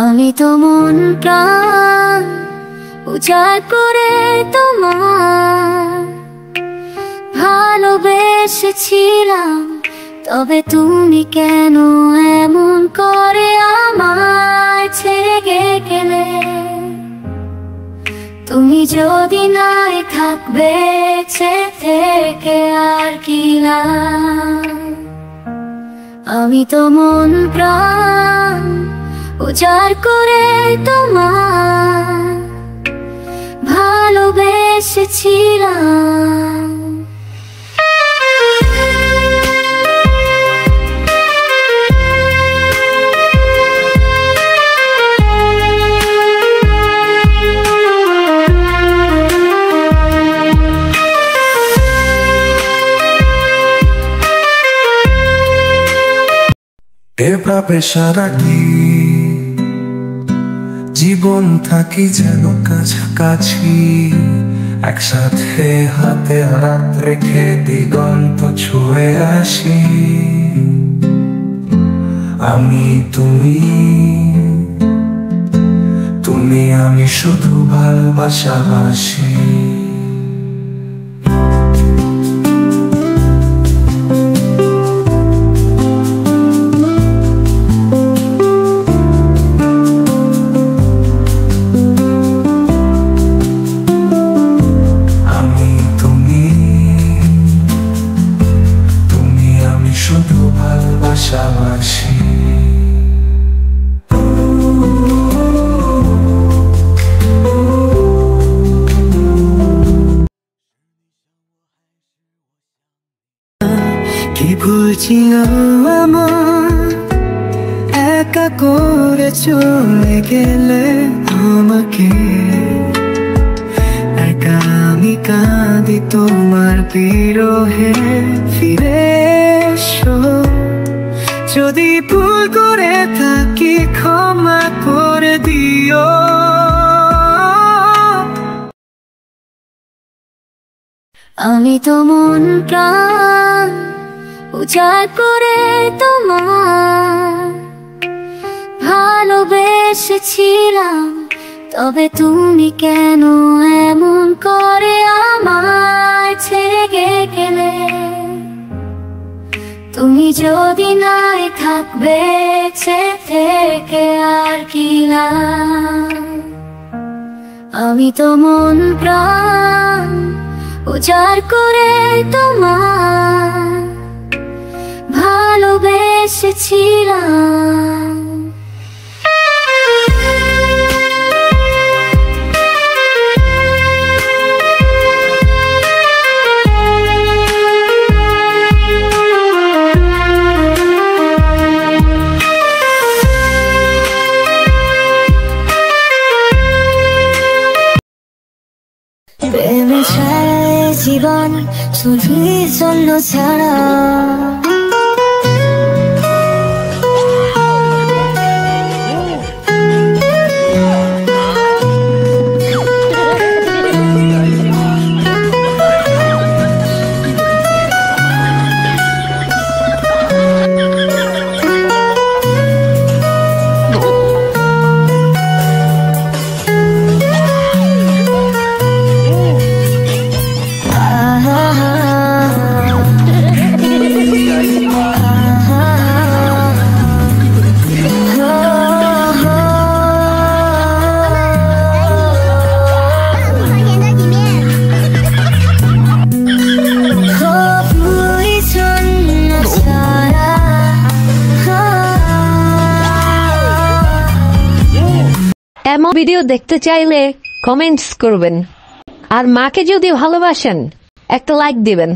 আমি তো মন প্রাণ উজাড় করে তোমার ভালোবেসেছিলাম, তবে তুমি কেন এমন করে আমায় ছেড়ে গেলে? তুমি যদি নাই থাকবে থেকে আর কি লাভ? আমি তো মন প্রাণ উজাড় করে তোমার ভালোবেসেছিলাম। এভাবে সারাটি জীবন থাকি যেন কাছাকাছি, একসাথে হাতে হাত রেখে দিগন্ত ছুঁয়ে আসি। আমি তুমি তুমি আমি শুধু ভালোবাসাবাসি। শুধু ভালোবাসাবাসি। কি ভুলছিলাম আমার, একা করে চলে গেলে আমাকে। একা আমি কাঁদি তোমার বিরহে, ফিরে এসো। যদি ভুল করে থাকি ক্ষমা করে দিও। আমি তো মন প্রাণ উজাড় করে তোমার ভালোবেসেছিলাম, তবে তুমি কেন এমন করে আমায় ছেড়ে গেলে? তুমি যদি নাই থাকবে থেকে আর কি লাভ? আমি তো মন প্রাণ উজাড় করে তোমার ভালোবেসেছিলাম। প্রেমে ছাড়া জীবন শুধুই জন্য ছাড়া। এমন ভিডিও দেখতে চাইলে কমেন্টস করবেন, আর মাকে যদি ভালোবাসেন একটা লাইক দিবেন।